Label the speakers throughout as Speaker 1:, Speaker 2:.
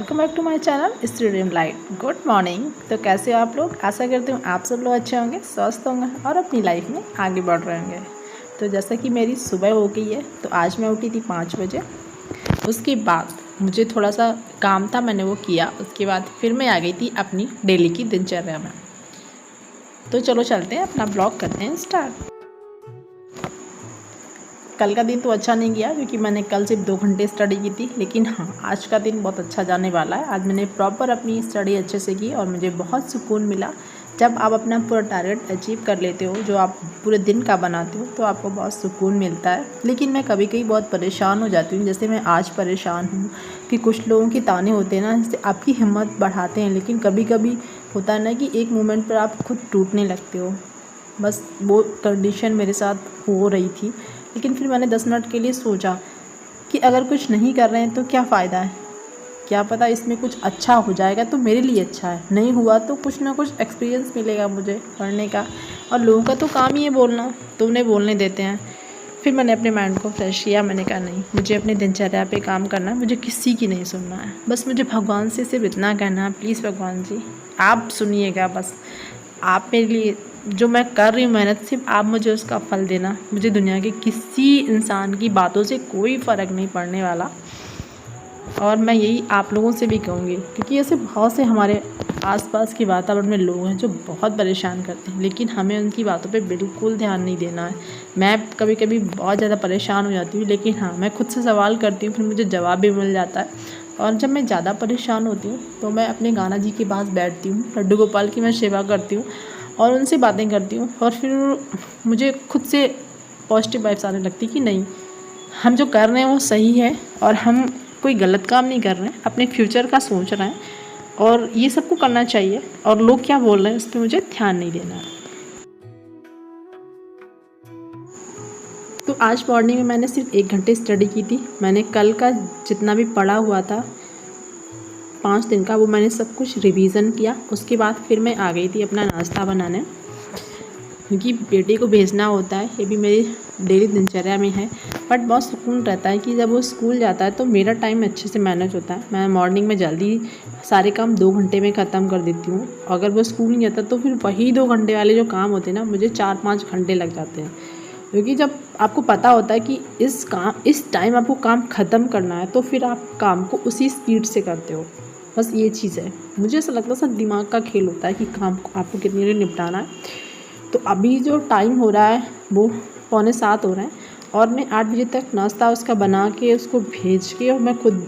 Speaker 1: Welcome back to my channel studio light. Good morning. तो कैसे हो आप लोग? आशा करती हूँ आप सब लोग अच्छे होंगे, स्वस्थ होंगे और अपनी लाइफ में आगे बढ़ रहे होंगे। तो जैसा कि मेरी सुबह हो गई है, तो आज मैं उठी थी 5 बजे। उसके बाद मुझे थोड़ा सा काम था, मैंने वो किया। उसके बाद फिर मैं आ गई थी अपनी डेली की दिनचर्या में। तो चलो चलते हैं, अपना ब्लॉग करते हैं स्टार्ट। कल का दिन तो अच्छा नहीं गया क्योंकि मैंने कल सिर्फ 2 घंटे स्टडी की थी, लेकिन हाँ, आज का दिन बहुत अच्छा जाने वाला है। आज मैंने प्रॉपर अपनी स्टडी अच्छे से की और मुझे बहुत सुकून मिला। जब आप अपना पूरा टारगेट अचीव कर लेते हो, जो आप पूरे दिन का बनाते हो, तो आपको बहुत सुकून मिलता है। लेकिन मैं कभी कभी बहुत परेशान हो जाती हूँ, जैसे मैं आज परेशान हूँ कि कुछ लोगों के ताने होते हैं ना, जिससे आपकी हिम्मत बढ़ाते हैं, लेकिन कभी कभी होता है ना कि एक मोमेंट पर आप खुद टूटने लगते हो। बस वो कंडीशन मेरे साथ हो रही थी। लेकिन फिर मैंने 10 मिनट के लिए सोचा कि अगर कुछ नहीं कर रहे हैं तो क्या फ़ायदा है, क्या पता इसमें कुछ अच्छा हो जाएगा तो मेरे लिए अच्छा है, नहीं हुआ तो कुछ ना कुछ एक्सपीरियंस मिलेगा मुझे पढ़ने का। और लोगों का तो काम ही है बोलना, तो उन्हें बोलने देते हैं। फिर मैंने अपने माइंड को फ्रेश किया। मैंने कहा नहीं, मुझे अपनी दिनचर्या पे काम करना है, मुझे किसी की नहीं सुनना है। बस मुझे भगवान से सिर्फ इतना कहना है, प्लीज़ भगवान जी आप सुनिएगा। बस आप मेरे लिए जो मैं कर रही हूँ मेहनत, सिर्फ आप मुझे उसका फल देना। मुझे दुनिया के किसी इंसान की बातों से कोई फ़र्क नहीं पड़ने वाला। और मैं यही आप लोगों से भी कहूँगी, क्योंकि ऐसे बहुत से हमारे आसपास के वातावरण में लोग हैं जो बहुत परेशान करते हैं, लेकिन हमें उनकी बातों पे बिल्कुल ध्यान नहीं देना है। मैं कभी कभी बहुत ज़्यादा परेशान हो जाती हूँ, लेकिन हाँ, मैं खुद से सवाल करती हूँ, फिर मुझे जवाब भी मिल जाता है। और जब मैं ज़्यादा परेशान होती हूँ तो मैं अपने गाना जी के पास बैठती हूँ, लड्डू गोपाल की मैं सेवा करती हूँ और उनसे बातें करती हूँ। और फिर मुझे खुद से पॉजिटिव वाइब्स आने लगती कि नहीं, हम जो कर रहे हैं वो सही है और हम कोई गलत काम नहीं कर रहे हैं, अपने फ्यूचर का सोच रहे हैं और ये सबको करना चाहिए। और लोग क्या बोल रहे हैं उस पर मुझे ध्यान नहीं देना है। तो आज मॉर्निंग में मैंने सिर्फ 1 घंटे स्टडी की थी। मैंने कल का जितना भी पढ़ा हुआ था 5 दिन का, वो मैंने सब कुछ रिवीज़न किया। उसके बाद फिर मैं आ गई थी अपना नाश्ता बनाने, क्योंकि बेटे को भेजना होता है, ये भी मेरी डेली दिनचर्या में है। बट बहुत सुकून रहता है कि जब वो स्कूल जाता है तो मेरा टाइम अच्छे से मैनेज होता है। मैं मॉर्निंग में जल्दी सारे काम 2 घंटे में ख़त्म कर देती हूँ। अगर वो स्कूल नहीं जाता तो फिर वही 2 घंटे वाले जो काम होते हैं ना, मुझे 4-5 घंटे लग जाते हैं। क्योंकि जब आपको पता होता है कि इस टाइम आपको काम ख़त्म करना है, तो फिर आप काम को उसी स्पीड से करते हो। बस ये चीज़ है। मुझे ऐसा लगता है सब दिमाग का खेल होता है कि काम को आपको कितनी देर निपटाना है। तो अभी जो टाइम हो रहा है वो 6:45 हो रहा है और मैं 8 बजे तक नाश्ता उसका बना के उसको भेज के, और मैं खुद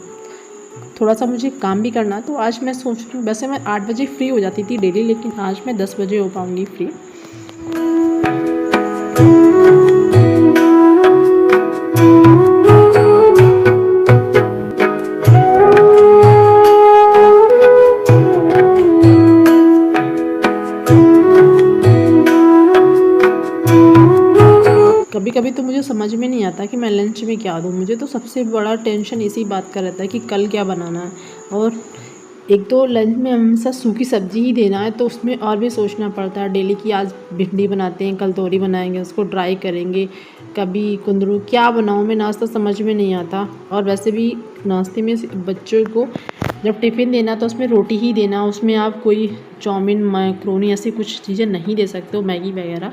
Speaker 1: थोड़ा सा मुझे काम भी करना। तो आज मैं सोच रही हूँ, वैसे मैं 8 बजे फ्री हो जाती थी डेली, लेकिन आज मैं 10 बजे हो पाऊँगी फ्री। कभी कभी तो मुझे समझ में नहीं आता कि मैं लंच में क्या दूँ। मुझे तो सबसे बड़ा टेंशन इसी बात का रहता है कि कल क्या बनाना है। और एक तो लंच में हमेशा सूखी सब्जी ही देना है, तो उसमें और भी सोचना पड़ता है डेली कि आज भिंडी बनाते हैं, कल तोरी बनाएंगे, उसको ड्राई करेंगे, कभी कुंदरू, क्या बनाऊँ मैं, नाश्ता समझ में नहीं आता। और वैसे भी नाश्ते में बच्चों को जब टिफ़िन देना तो उसमें रोटी ही देना, उसमें आप कोई चाउमीन, मैक्रोनी ऐसी कुछ चीज़ें नहीं दे सकते हो, मैगी वगैरह।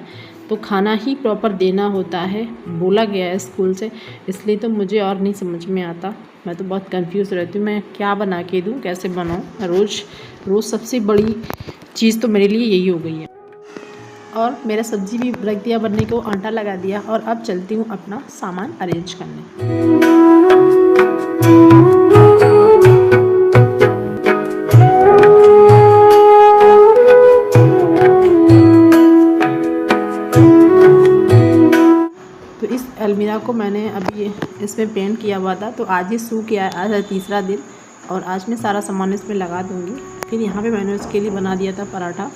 Speaker 1: तो खाना ही प्रॉपर देना होता है, बोला गया है स्कूल से। इसलिए तो मुझे और नहीं समझ में आता। मैं तो बहुत कंफ्यूज रहती हूँ, मैं क्या बना के दूँ, कैसे बनाऊँ। रोज़ सबसे बड़ी चीज़ तो मेरे लिए यही हो गई है। और मेरा सब्ज़ी भी रख दिया बनने को, आटा लगा दिया, और अब चलती हूँ अपना सामान अरेंज करने। तो इस अलमीरा को मैंने अभी इसमें पेंट किया हुआ था, तो आज ही सूख गया है। आज है तीसरा दिन और आज मैं सारा सामान इसमें लगा दूँगी। फिर यहाँ पे मैंने उसके लिए बना दिया था पराठा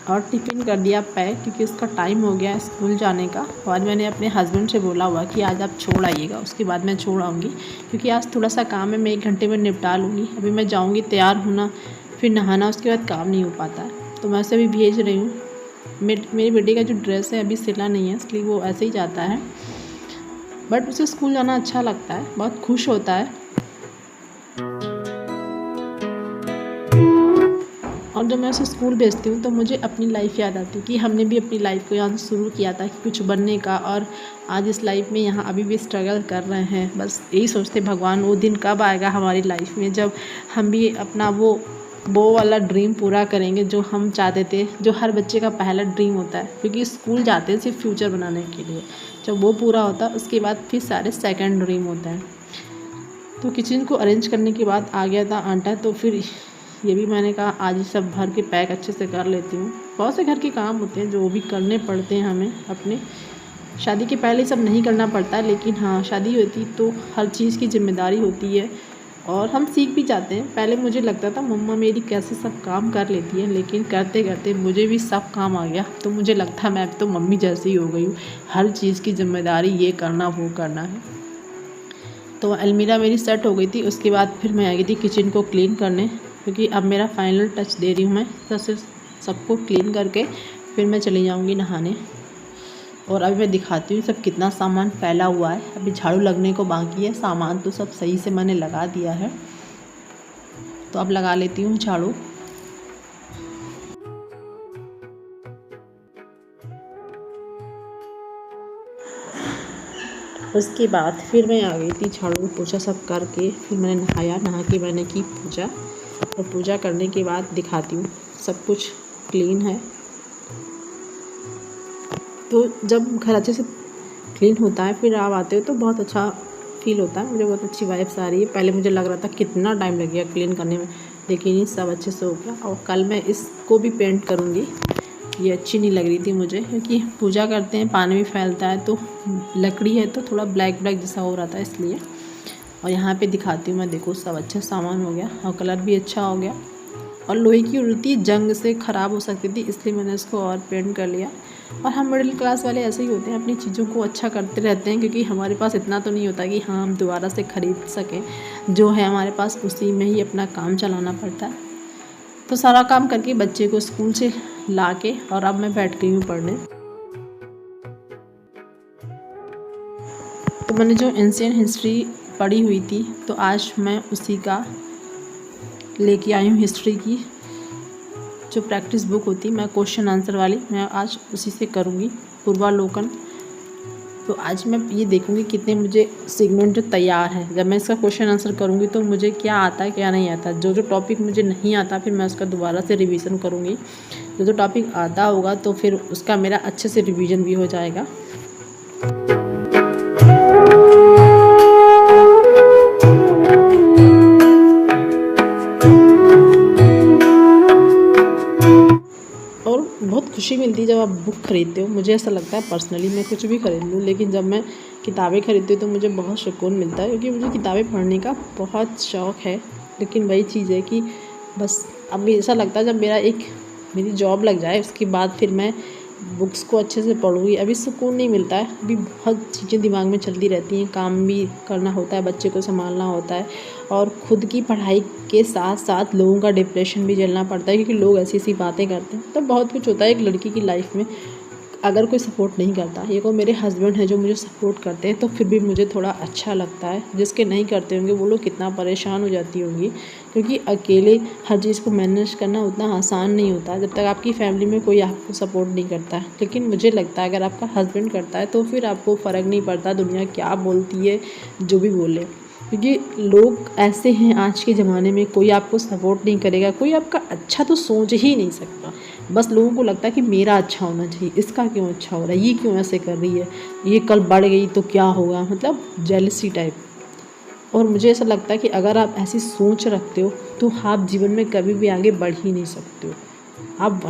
Speaker 1: और टिफ़िन कर दिया पैक, क्योंकि उसका टाइम हो गया है स्कूल जाने का। और मैंने अपने हस्बैंड से बोला हुआ कि आज आप छोड़ आइएगा, उसके बाद मैं छोड़ आऊँगी, क्योंकि आज थोड़ा सा काम है, मैं 1 घंटे में निपटा लूँगी। अभी मैं जाऊँगी, तैयार होना, फिर नहाना, उसके बाद काम नहीं हो पाता है। तो मैं उसे अभी भेज रही हूँ। मेरी बेटी का जो ड्रेस है अभी सिला नहीं है, इसलिए वो ऐसे ही जाता है। बट उसे स्कूल जाना अच्छा लगता है, बहुत खुश होता है। और जब मैं उसे स्कूल भेजती हूँ तो मुझे अपनी लाइफ याद आती है कि हमने भी अपनी लाइफ को यहाँ से शुरू किया था कि कुछ बनने का, और आज इस लाइफ में यहाँ अभी भी स्ट्रगल कर रहे हैं। बस यही सोचते भगवान वो दिन कब आएगा हमारी लाइफ में जब हम भी अपना वो वाला ड्रीम पूरा करेंगे जो हम चाहते थे, जो हर बच्चे का पहला ड्रीम होता है, क्योंकि स्कूल जाते हैं सिर्फ फ्यूचर बनाने के लिए। जब वो पूरा होता है उसके बाद फिर सारे सेकंड ड्रीम होता है। तो किचन को अरेंज करने के बाद आ गया था आटा, तो फिर ये भी मैंने कहा आज ही सब भर के पैक अच्छे से कर लेती हूँ। बहुत से घर के काम होते हैं जो भी करने पड़ते हैं हमें अपने। शादी के पहले सब नहीं करना पड़ता, लेकिन हाँ शादी होती तो हर चीज़ की जिम्मेदारी होती है और हम सीख भी जाते हैं। पहले मुझे लगता था मम्मा मेरी कैसे सब काम कर लेती है, लेकिन करते करते मुझे भी सब काम आ गया। तो मुझे लगता मैं तो मम्मी जैसी ही हो गई हूँ, हर चीज़ की जिम्मेदारी ये करना वो करना है। तो अलमीरा मेरी सेट हो गई थी। उसके बाद फिर मैं आ गई थी किचन को क्लीन करने, क्योंकि अब मेरा फाइनल टच दे रही हूँ मैं। सबसे सबको क्लीन करके फिर मैं चली जाऊँगी नहाने। और अभी मैं दिखाती हूँ सब कितना सामान फैला हुआ है। अभी झाड़ू लगने को बाकी है, सामान तो सब सही से मैंने लगा दिया है। तो अब लगा लेती हूँ झाड़ू। उसके बाद फिर मैं आ गई थी झाड़ू पोछा सब करके। फिर मैंने नहाया, नहा के मैंने की पूजा। और पूजा करने के बाद दिखाती हूँ सब कुछ क्लीन है। तो जब घर अच्छे से क्लीन होता है फिर आप आते हो तो बहुत अच्छा फील होता है। मुझे बहुत अच्छी वाइब्स आ रही है। पहले मुझे लग रहा था कितना टाइम लगेगा क्लीन करने में, लेकिन ये सब अच्छे से हो गया। और कल मैं इसको भी पेंट करूँगी। ये अच्छी नहीं लग रही थी मुझे, क्योंकि पूजा करते हैं पानी भी फैलता है, तो लकड़ी है तो थोड़ा ब्लैक ब्लैक जैसा हो रहा था इसलिए। और यहाँ पे दिखाती हूँ मैं, देखो सब अच्छा सामान हो गया और कलर भी अच्छा हो गया। और लोहे की उल्टी जंग से ख़राब हो सकती थी, इसलिए मैंने इसको और पेंट कर लिया। और हम मिडिल क्लास वाले ऐसे ही होते हैं, अपनी चीज़ों को अच्छा करते रहते हैं, क्योंकि हमारे पास इतना तो नहीं होता कि हाँ हम दोबारा से ख़रीद सकें। जो है हमारे पास उसी में ही अपना काम चलाना पड़ता है। तो सारा काम करके बच्चे को स्कूल से ला के और अब मैं बैठ गई हूँ पढ़ने। तो मैंने जो एंशिएंट हिस्ट्री पढ़ी हुई थी, तो आज मैं उसी का लेके आई हूँ। हिस्ट्री की जो प्रैक्टिस बुक होती, मैं क्वेश्चन आंसर वाली, मैं आज उसी से करूँगी पूर्वालोकन। तो आज मैं ये देखूँगी कितने मुझे सेगमेंट तैयार है। जब मैं इसका क्वेश्चन आंसर करूँगी तो मुझे क्या आता है क्या नहीं आता। जो जो टॉपिक मुझे नहीं आता फिर मैं उसका दोबारा से रिवीजन करूँगी। जो जो टॉपिक आता होगा तो फिर उसका मेरा अच्छे से रिवीजन भी हो जाएगा। और बहुत खुशी मिलती है जब आप बुक ख़रीदते हो। मुझे ऐसा लगता है पर्सनली मैं कुछ भी ख़रीद लूँ, लेकिन जब मैं किताबें खरीदती हूँ तो मुझे बहुत सुकून मिलता है, क्योंकि मुझे किताबें पढ़ने का बहुत शौक़ है। लेकिन वही चीज़ है कि बस अब ऐसा लगता है जब मेरी जॉब लग जाए उसके बाद फिर मैं बुक्स को अच्छे से पढ़ूँगी। अभी सुकून नहीं मिलता है, अभी बहुत चीज़ें दिमाग में चलती रहती हैं। काम भी करना होता है, बच्चे को संभालना होता है, और ख़ुद की पढ़ाई के साथ साथ लोगों का डिप्रेशन भी झेलना पड़ता है, क्योंकि लोग ऐसी ऐसी बातें करते हैं। तो बहुत कुछ होता है एक लड़की की लाइफ में अगर कोई सपोर्ट नहीं करता। ये को मेरे हस्बैंड हैं जो मुझे सपोर्ट करते हैं, तो फिर भी मुझे थोड़ा अच्छा लगता है। जिसके नहीं करते होंगे वो लोग कितना परेशान हो जाती होंगी, क्योंकि अकेले हर चीज़ को मैनेज करना उतना आसान नहीं होता जब तक आपकी फैमिली में कोई आपको सपोर्ट नहीं करता है। लेकिन मुझे लगता है अगर आपका हस्बैंड करता है तो फिर आपको फ़र्क नहीं पड़ता दुनिया क्या बोलती है, जो भी बोले। क्योंकि लोग ऐसे हैं आज के ज़माने में, कोई आपको सपोर्ट नहीं करेगा, कोई आपका अच्छा तो सोच ही नहीं सकता। बस लोगों को लगता है कि मेरा अच्छा होना चाहिए, इसका क्यों अच्छा हो रहा है, ये क्यों ऐसे कर रही है, ये कल बढ़ गई तो क्या होगा, मतलब जेलसी टाइप। और मुझे ऐसा लगता है कि अगर आप ऐसी सोच रखते हो तो आप जीवन में कभी भी आगे बढ़ ही नहीं सकते हो। आप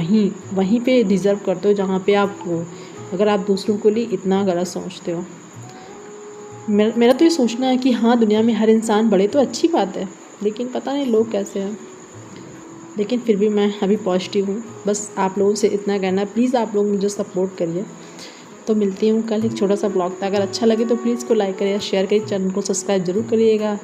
Speaker 1: वहीं पे डिज़र्व करते हो जहाँ पे आप हो, अगर आप दूसरों के लिए इतना गलत सोचते हो। मेरा तो ये सोचना है कि हाँ दुनिया में हर इंसान बढ़े तो अच्छी बात है, लेकिन पता नहीं लोग कैसे हैं। लेकिन फिर भी मैं अभी पॉजिटिव हूँ। बस आप लोगों से इतना कहना है, प्लीज़ आप लोग मुझे सपोर्ट करिए। तो मिलती हूँ कल एक छोटा सा ब्लॉग था। अगर अच्छा लगे तो प्लीज़ को लाइक करिए, शेयर करिए, चैनल को सब्सक्राइब ज़रूर करिएगा।